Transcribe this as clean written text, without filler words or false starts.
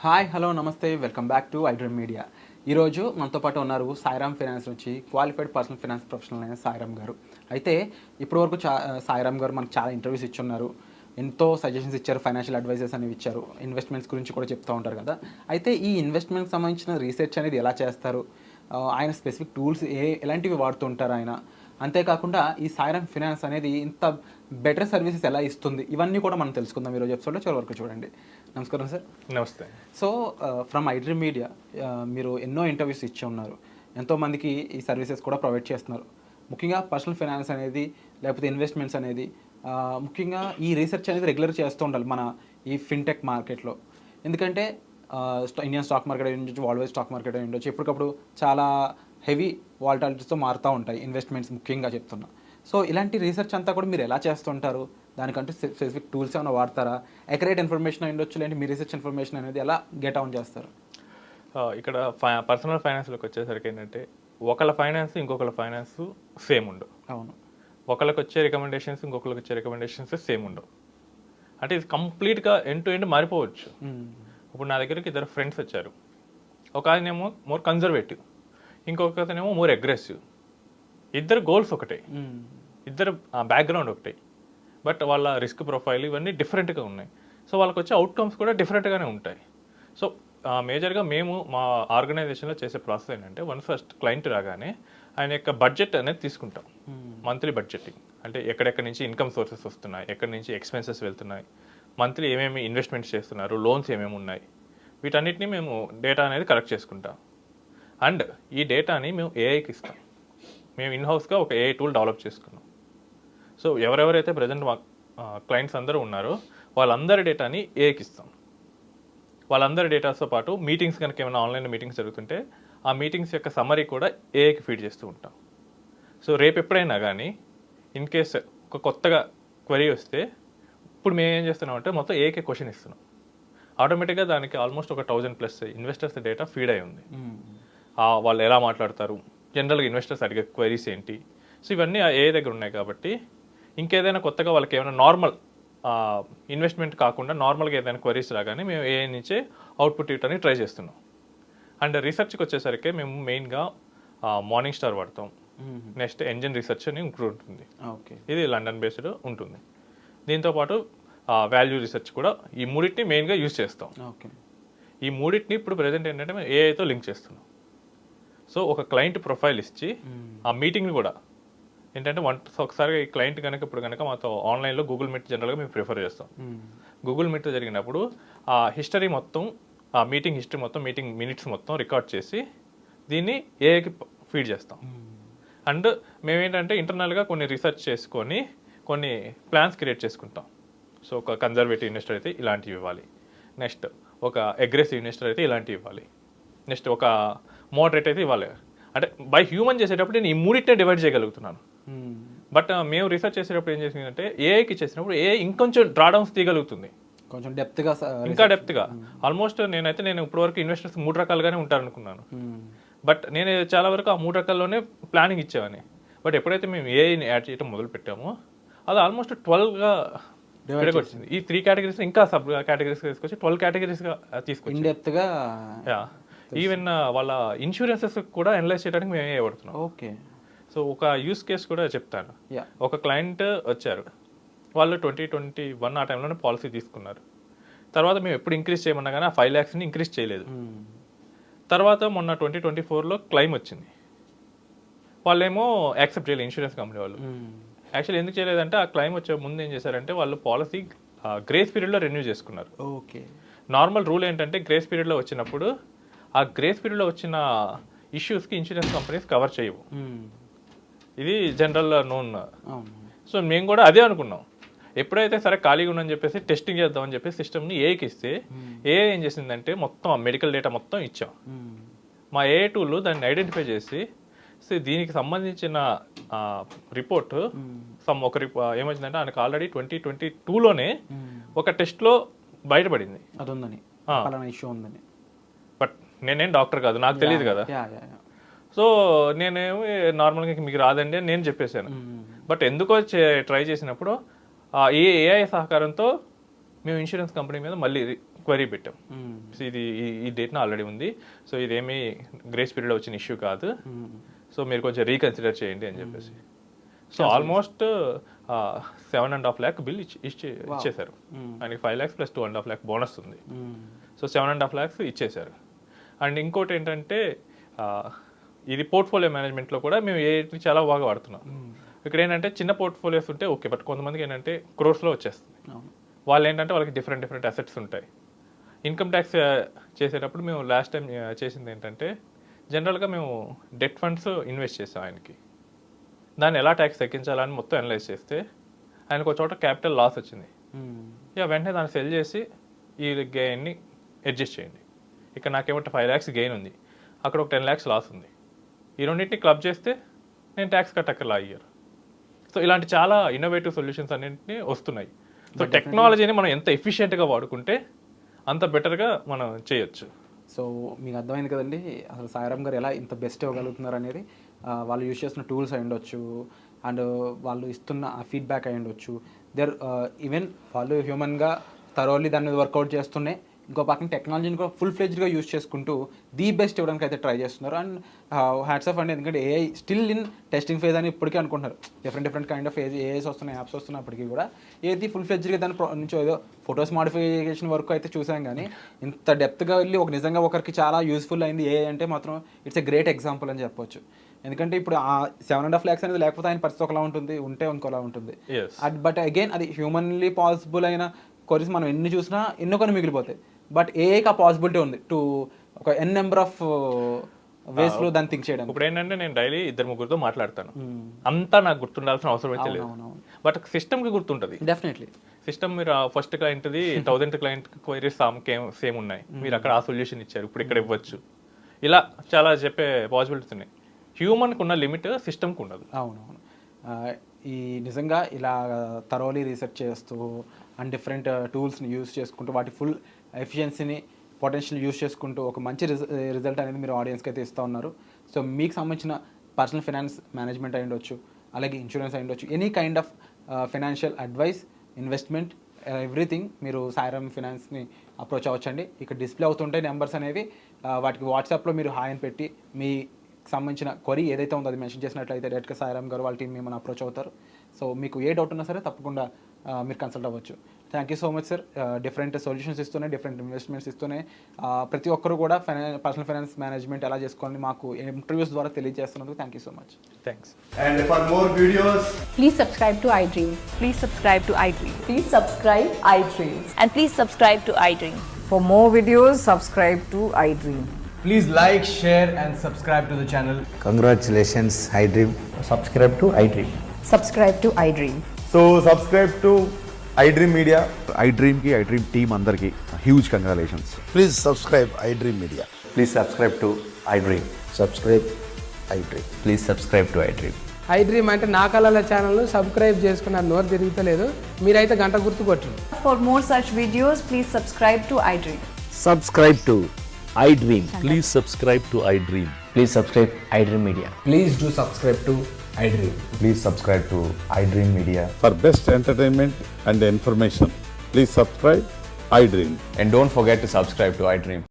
Hi hello నమస్తే welcome back to iDream media. ఈరోజు మనతో పాటు ఉన్నారు సాయిరామ్ ఫైనాన్స్ నుంచి క్వాలిఫైడ్ పర్సనల్ ఫైనాన్స్ ప్రొఫెషనల్ అయిన సాయిరామ్ గారు. అయితే ఇప్పటివరకు సాయిరామ్ గారు మనకు చాలా ఇంటర్వ్యూస్ ఇచ్చున్నారు, ఎంతో సజెషన్స్ ఇచ్చారు, ఫైనాన్షియల్ అడ్వైజెస్ అనేవి ఇచ్చారు, ఇన్వెస్ట్మెంట్స్ గురించి కూడా చెప్తూ ఉంటారు కదా. అయితే ఈ ఇన్వెస్ట్మెంట్కి సంబంధించిన రీసెర్చ్ అనేది ఎలా చేస్తారు, ఆయన స్పెసిఫిక్ టూల్స్ ఎలాంటివి వాడుతుంటారు ఆయన, అంతేకాకుండా ఈ సాయిరామ్ ఫైనాన్స్ అనేది ఇంత బెటర్ సర్వీసెస్ ఎలా ఇస్తుంది, ఇవన్నీ కూడా మనం తెలుసుకుందాం ఈరోజు ఎపిసోడ్లో. చివరి వరకు చూడండి. నమస్కారం సార్. నమస్తే. సో ఫ్రమ్ ఐడ్రీమ్ మీడియా మీరు ఎన్నో ఇంటర్వ్యూస్ ఇచ్చి ఉన్నారు, ఎంతోమందికి ఈ సర్వీసెస్ కూడా ప్రొవైడ్ చేస్తున్నారు. ముఖ్యంగా పర్సనల్ ఫైనాన్స్ అనేది లేకపోతే ఇన్వెస్ట్మెంట్స్ అనేది ముఖ్యంగా ఈ రీసెర్చ్ అనేది రెగ్యులర్ చేస్తూ ఉండాలి మన ఈ ఫిన్టెక్ మార్కెట్లో. ఎందుకంటే ఇండియన్ స్టాక్ మార్కెట్ అయి ఉండొచ్చు, వరల్డ్ వైడ్ స్టాక్ మార్కెట్ అయి ఉండొచ్చు, ఎప్పటికప్పుడు చాలా హెవీ వాలటాలిటీస్తో మారుతూ ఉంటాయి ఇన్వెస్ట్మెంట్స్ ముఖ్యంగా చెప్తున్నా. సో ఇలాంటి రీసెర్చ్ అంతా కూడా మీరు ఎలా చేస్తుంటారు, దానికంటూ స్పెసిఫిక్ టూల్స్ ఏమైనా వాడతారా, అక్యురేట్ ఇన్ఫర్మేషన్ అయి ఉండొచ్చు, లేదంటే మీ రీసెర్చ్ ఇన్ఫర్మేషన్ అనేది ఎలా గెట్ ఆన్ చేస్తారు? ఇక్కడ పర్సనల్ ఫైనాన్స్లోకి వచ్చేసరికి ఏంటంటే ఒకళ్ళ ఫైనాన్స్ ఇంకొకళ్ళ ఫైనాన్స్ సేమ్ ఉండవు. అవును. ఒకళ్ళకి వచ్చే రికమెండేషన్స్ ఇంకొకరికి వచ్చే రికమెండేషన్స్ సేమ్ ఉండవు. అంటే ఇది కంప్లీట్గా ఎండ్ టు ఎండ్ మారిపోవచ్చు. ఇప్పుడు నా దగ్గరికి ఇద్దరు ఫ్రెండ్స్ వచ్చారు. ఒక ఆయనేమో మోర్ కన్జర్వేటివ్, ఇంకొక అతనేమో మోర్ అగ్రెసివ్. ఇద్దరు గోల్స్ ఒకటే, ఇద్దరు బ్యాక్గ్రౌండ్ ఒకటే, బట్ వాళ్ళ రిస్క్ ప్రొఫైల్ ఇవన్నీ డిఫరెంట్గా ఉన్నాయి. సో వాళ్ళకి వచ్చే అవుట్కమ్స్ కూడా డిఫరెంట్గానే ఉంటాయి. సో మేజర్గా మేము మా ఆర్గనైజేషన్లో చేసే ప్రాసెస్ ఏంటంటే ఫస్ట్ క్లయింట్ రాగానే ఆయన యొక్క బడ్జెట్ అనేది తీసుకుంటాం. మంత్లీ బడ్జెటింగ్ అంటే ఎక్కడెక్కడి నుంచి ఇన్కమ్ సోర్సెస్ వస్తున్నాయి, ఎక్కడి నుంచి ఎక్స్పెన్సెస్ వెళ్తున్నాయి, మంత్లీ ఏమేమి ఇన్వెస్ట్మెంట్స్ చేస్తున్నారు, లోన్స్ ఏమేమి ఉన్నాయి, వీటన్నిటిని మేము డేటా అనేది కలెక్ట్ చేసుకుంటాం. అండ్ ఈ డేటాని మేము ఏఐకి ఇస్తాం. మేము ఇన్హౌస్గా ఒక ఏఐ టూల్ డెవలప్ చేసుకున్నాం. సో ఎవరెవరైతే ప్రజెంట్ మా క్లయింట్స్ అందరూ ఉన్నారో వాళ్ళందరి డేటాని ఏఐకి ఇస్తాం. వాళ్ళందరి డేటాతో పాటు మీటింగ్స్ కనుక ఏమైనా ఆన్లైన్ మీటింగ్స్ జరుగుతుంటే ఆ మీటింగ్స్ యొక్క సమ్మరీ కూడా ఏఐకి ఫీడ్ చేస్తూ ఉంటాం. సో రేపు ఎప్పుడైనా కానీ ఇన్ కేస్ ఒక కొత్తగా క్వరీ వస్తే ఇప్పుడు మేము ఏం చేస్తున్నామంటే మొత్తం ఏఐకి క్వశ్చన్ ఇస్తున్నాం. ఆటోమేటిక్గా దానికి ఆల్మోస్ట్ ఒక 1000+ ఇన్వెస్టర్స్ డేటా ఫీడ్ అయి ఉంది. వాళ్ళు ఎలా మాట్లాడతారు, జనరల్గా ఇన్వెస్టర్స్ అడిగే క్వైరీస్ ఏంటి, సో ఇవన్నీ ఏ దగ్గర ఉన్నాయి. కాబట్టి ఇంకేదైనా కొత్తగా వాళ్ళకి ఏమైనా నార్మల్ ఇన్వెస్ట్మెంట్ కాకుండా నార్మల్గా ఏదైనా క్వైరీస్ రాగానే మేము ఏ నుంచే అవుట్పుట్ ఇవ్వడానికి ట్రై చేస్తున్నాం. అండ్ రీసెర్చ్కి వచ్చేసరికి మేము మెయిన్గా మార్నింగ్ స్టార్ వాడతాం. నెక్స్ట్ ఎంజిన్ రీసెర్చ్ అని ఇంక్లూడ్ ఉంటుంది. ఓకే. ఇది లండన్ బేస్డ్ ఉంటుంది. దీంతోపాటు వాల్యూ రీసెర్చ్ కూడా, ఈ మూడింటిని మెయిన్గా యూజ్ చేస్తాం. ఓకే. ఈ మూడింటిని ఇప్పుడు ప్రజెంట్ ఏంటంటే మేము ఏఐతో లింక్ చేస్తున్నాం. సో ఒక క్లయింట్ ప్రొఫైల్ ఇచ్చి ఆ మీటింగ్ని కూడా ఏంటంటే ఒకసారి ఈ క్లయింట్ కనుక ఇప్పుడు కనుక మాతో ఆన్లైన్లో గూగుల్ మీట్ జనరల్గా మేము ప్రిఫర్ చేస్తాం. గూగుల్ మీట్ జరిగినప్పుడు ఆ హిస్టరీ మొత్తం, ఆ మీటింగ్ హిస్టరీ మొత్తం, మీటింగ్ మినిట్స్ మొత్తం రికార్డ్ చేసి దీన్ని ఏఐకి ఫీడ్ చేస్తాం. అండ్ మేమేంటంటే ఇంటర్నల్గా కొన్ని రీసెర్చ్ చేసుకొని కొన్ని ప్లాన్స్ క్రియేట్ చేసుకుంటాం. సో ఒక కన్జర్వేటివ్ ఇన్వెస్టర్ అయితే ఇలాంటివి ఇవ్వాలి, నెక్స్ట్ ఒక అగ్రెసివ్ ఇన్వెస్టర్ అయితే ఇలాంటివి ఇవ్వాలి, నెక్స్ట్ ఒక మోడరేట్ అయితే ఇవ్వాలి. అంటే బై హ్యూమన్ చేసేటప్పుడు నేను ఈ మూడింటినే డివైడ్ చేయగలుగుతున్నాను. బట్ మేము రీసెర్చ్ చేసేటప్పుడు ఏం చేసిందంటే ఏఐకి చేసినప్పుడు ఏఐ ఇంకొంచెం డ్రాడౌన్స్ తీయగలుగుతుంది, కొంచెం డెప్త్గా, ఇంకా డెప్త్గా. ఆల్మోస్ట్ నేను ఇప్పటివరకు ఇన్వెస్టర్స్ 3 రకాలుగానే ఉంటారనుకున్నాను. బట్ నేను చాలా వరకు ఆ 3 రకాల్లోనే ప్లానింగ్ ఇచ్చేవాని. బట్ ఎప్పుడైతే మేము ఏఐని యాడ్ చేయడం మొదలు పెట్టామో అది ఆల్మోస్ట్ 12గా వచ్చింది. ఈ 3 కేటగిరీస్ ఇంకా సబ్ కేటగిరీస్ తీసుకొచ్చి 12 కేటగిరీస్గా తీసుకొచ్చి డెప్త్గా. ఈవెన్ వాళ్ళ ఇన్సూరెన్సెస్ కూడా అనలైజ్ చేయడానికి మేము ఏఐ వాడుతున్నాం. ఓకే. సో ఒక యూస్ కేస్ కూడా చెప్తాను. ఒక క్లయింట్ వచ్చారు, వాళ్ళు 2021 ఆ టైంలోనే పాలసీ తీసుకున్నారు. తర్వాత మేము ఎప్పుడు ఇంక్రీజ్ చేయమన్నా కానీ ఆ 5 lakhsని ఇంక్రీజ్ చేయలేదు. తర్వాత మొన్న 2024లో క్లెయిమ్ వచ్చింది. వాళ్ళేమో యాక్సెప్ట్ చేయలేదు, ఇన్సూరెన్స్ కంపెనీ వాళ్ళు. యాక్చువల్లీ ఎందుకు చేయలేదంటే ఆ క్లెయిమ్ వచ్చే ముందు ఏం చేశారంటే వాళ్ళు పాలసీ గ్రేస్ పీరియడ్లో రెన్యూ చేసుకున్నారు. ఓకే. నార్మల్ రూల్ ఏంటంటే గ్రేస్ పీరియడ్లో వచ్చినప్పుడు ఆ గ్రేస్ పీరియడ్లో వచ్చిన ఇష్యూస్కి ఇన్సూరెన్స్ కంపెనీస్ కవర్ చేయవు. ఇది జనరల్ నోన్. సో మేము కూడా అదే అనుకున్నాం. ఎప్పుడైతే సరే ఖాళీగా ఉందని చెప్పేసి టెస్టింగ్ చేద్దామని చెప్పేసి సిస్టమ్ని ఏఐకి ఇస్తే ఏఐ ఏం చేసిందంటే మొత్తం మెడికల్ డేటా మొత్తం ఇచ్చాం. మా ఏఐ టూల్ దాన్ని ఐడెంటిఫై చేసి సో దీనికి సంబంధించిన రిపోర్ట్ ఏమొచ్చిందంటే ఆయనకు ఆల్రెడీ 2022లోనే ఒక టెస్ట్లో బయటపడింది అది ఉందని, ఇష్యూ ఉందని. బట్ నేనేం డాక్టర్ కాదు, నాకు తెలియదు కదా. సో నేనేమో నార్మల్గా మీకు రాదండి అని నేను చెప్పేశాను. బట్ ఎందుకో ట్రై చేసినప్పుడు ఈ ఏఐ సహకారంతో మేము ఇన్సూరెన్స్ కంపెనీ మీద మళ్ళీ క్వరీ పెట్టాం. సో ఇది ఈ డేట్న ఆల్రెడీ ఉంది, సో ఇదేమీ గ్రేస్ పీరియడ్ వచ్చిన ఇష్యూ కాదు, సో మీరు కొంచెం రీకన్సిడర్ చేయండి అని చెప్పేసి. సో ఆల్మోస్ట్ 7.5 lakh బిల్ ఇచ్చేసారు. ఆయనకి 5 lakhs ప్లస్ 2.5 lakh బోనస్ ఉంది. సో 7.5 lakhs ఇచ్చేసారు. అండ్ ఇంకోటి ఏంటంటే ఇది పోర్ట్ఫోలియో మేనేజ్మెంట్లో కూడా మేము ఏఐటి చాలా బాగా వాడుతున్నాం. ఇక్కడ ఏంటంటే చిన్న పోర్ట్ఫోలియోస్ ఉంటే ఓకే, బట్ కొంతమందికి ఏంటంటే క్రోర్స్లో వచ్చేస్తుంది. వాళ్ళు ఏంటంటే వాళ్ళకి డిఫరెంట్ అసెట్స్ ఉంటాయి. ఇన్కమ్ ట్యాక్స్ చేసేటప్పుడు మేము లాస్ట్ టైం చేసింది ఏంటంటే జనరల్గా మేము డెట్ ఫండ్స్ ఇన్వెస్ట్ చేసాం ఆయనకి. దాన్ని ఎలా ట్యాక్స్ తగ్గించాలని మొత్తం అనలైజ్ చేస్తే ఆయనకు ఒక చోట క్యాపిటల్ లాస్ వచ్చింది. వెంటనే దాన్ని సెల్ చేసి ఈ గెయిన్ని అడ్జస్ట్ చేయండి. ఇక్కడ నాకేమంటే 5 lakhs గెయిన్ ఉంది, అక్కడ ఒక 10 lakhs లాస్ ఉంది. ఈ రెండింటిని క్లబ్ చేస్తే నేను ట్యాక్స్ కట్టక్కర్లా ఇయర్. సో ఇలాంటి చాలా ఇన్నోవేటివ్ సొల్యూషన్స్ అన్నింటినీ వస్తున్నాయి. సో టెక్నాలజీని మనం ఎంత ఎఫిషియెంట్గా వాడుకుంటే అంత బెటర్గా మనం చేయొచ్చు. సో మీకు అర్థమైంది కదండి అసలు సాయిరామ్ గారు ఎలా ఇంత బెస్ట్ ఇవ్వగలుగుతున్నారు అనేది. వాళ్ళు యూజ్ చేస్తున్న టూల్స్ అయి ఉండొచ్చు, అండ్ వాళ్ళు ఇస్తున్న ఆ ఫీడ్బ్యాక్ అయి ఉండొచ్చు. ఈవెన్ వాళ్ళు హ్యూమన్గా థరోలీ దాని మీద వర్కౌట్ చేస్తూనే ఇంకో పక్కన టెక్నాలజీని కూడా ఫుల్ ఫ్లెజ్డ్గా యూజ్ చేసుకుంటూ ది బెస్ట్ ఇవ్వడానికి అయితే ట్రై చేస్తున్నారు. అండ్ హ్యాట్స్ ఆఫ్ అండి, ఎందుకంటే AI still in testing phase అని ఇప్పటికీ అనుకుంటున్నారు. డిఫరెంట్ కైండ్ ఆఫ్ ఏఐస్ వస్తున్నాయి, యాప్స్ వస్తున్నప్పటికీ కూడా ఏది ఫుల్ ఫ్లెజ్డ్గా దాని నుంచి ఏదో ఫొటోస్ మాడిఫికేషన్ వరకు అయితే చూసాం. కానీ ఇంత డెప్త్గా వెళ్ళి నిజంగా ఒకరికి చాలా యూస్ఫుల్ అయింది ఏఐ అంటే మాత్రం ఇట్స్ ఎ గ్రేట్ ఎగ్జాంపుల్ అని చెప్పొచ్చు. ఎందుకంటే ఇప్పుడు ఆ 7.5 lakhs అనేది లేకపోతే ఆయన పరిస్థితి ఒకలా ఉంటుంది, ఉంటే ఇంకోలా ఉంటుంది. బట్ అగైన్ అది హ్యూమన్లీ పాసిబుల్ అయిన కొరీస్ మనం ఎన్ని చూసినా ఎన్నో కొన్ని మిగిలిపోతాయి. బట్ ఏఐకి ఆ పాసిబిలిటీ ఉంది టు ఒక ఎన్ నెంబర్ ఆఫ్ వేస్ లో దాన్ని థింక్ చేయడం. ఇప్పుడు ఏంటంటే నేను డైలీ 2-3 మాట్లాడతాను, అంతా నాకు గుర్తుండాల్సిన అవసరం అయితే లేదు. బట్ సిస్టమ్ కి గుర్తుంటది డెఫినెట్లీ. సిస్టమ్ మీరు ఫస్ట్ క్లయింట్ది 1000 క్లయింట్ క్వైరీస్ సేమ్ ఉన్నాయి, మీరు అక్కడ ఆ సొల్యూషన్ ఇచ్చారు, ఇప్పుడు ఇక్కడ ఇవ్వచ్చు. ఇలా చాలా చెప్పే పాసిబిలిటీస్ ఉన్నాయి. హ్యూమన్కి ఉన్న లిమిట్ సిస్టమ్కి ఉండదు. అవునవును. ఈ నిజంగా ఇలా థరోలీ రీసెర్చ్ చేస్తూ అండ్ డిఫరెంట్ టూల్స్ని యూజ్ చేసుకుంటూ వాటి ఫుల్ ఎఫిషియన్సీని పొటెన్షియల్ యూజ్ చేసుకుంటూ ఒక మంచి రిజల్ట్ అనేది మీరు ఆడియన్స్కి అయితే ఇస్తూ ఉన్నారు. సో మీకు సంబంధించిన పర్సనల్ ఫైనాన్స్ మేనేజ్మెంట్ అయి ఉండొచ్చు, అలాగే ఇన్సూరెన్స్ అయి ఉండొచ్చు, any kind of financial advice, investment, everything మీరు సాయిరామ్ ఫైనాన్స్ని అప్రోచ్ అవ్వచ్చండి. ఇక్కడ డిస్ప్లే అవుతుంటాయి నెంబర్స్ అనేవి, వాటికి వాట్సాప్లో మీరు హాయ్ అని పెట్టి మీ సంబంధించిన క్వరీ ఏదైతే ఉందో అది మెన్షన్ చేసినట్లయితే డైరెక్ట్గా సాయిరామ్ గారు వాళ్ళ టీం మిమ్మల్ని అప్రోచ్ అవుతారు. సో మీకు ఏ డౌట్ ఉన్నా సరే తప్పకుండా మీరు కన్సల్ట్ అవ్వచ్చు. Thank you so much sir. Different solutions ఇస్తూనే, డిఫరెంట్ ఇన్వెస్ట్మెంట్స్ ఇస్తూనే ప్రతి ఒక్కరు కూడా పర్సనల్ ఫైనాన్స్ మేనేజ్మెంట్ ఎలా చేసుకోవాలని మాకు ఇంటర్వ్యూస్ ద్వారా తెలియజేస్తున్నందుకు thank you so much. Thanks. And for more videos, Please subscribe to iDream. Please subscribe to iDream. Please subscribe iDream. And please subscribe to iDream. For more videos, subscribe to iDream. please like, share and subscribe to the channel. Congratulations, iDream. Subscribe to iDream. Subscribe to iDream. So subscribe to iDream Media. iDream ki iDream team andarki huge congratulations. Please subscribe iDream Media. Please subscribe to iDream. Subscribe iDream. Please subscribe to iDream. iDream అంటే నా కళల ఛానల్ను subscribe చేసుకున్నారు, నోరు తిరుగుతలేదు, మీరైతే గంట గుర్తు కొట్టండి. For more such videos, please subscribe to iDream. Subscribe to iDream. Please subscribe to iDream. Please subscribe iDream Media. Please do subscribe to iDream. Please subscribe to iDream Media. For best entertainment and information, please subscribe iDream. And don't forget to subscribe to iDream.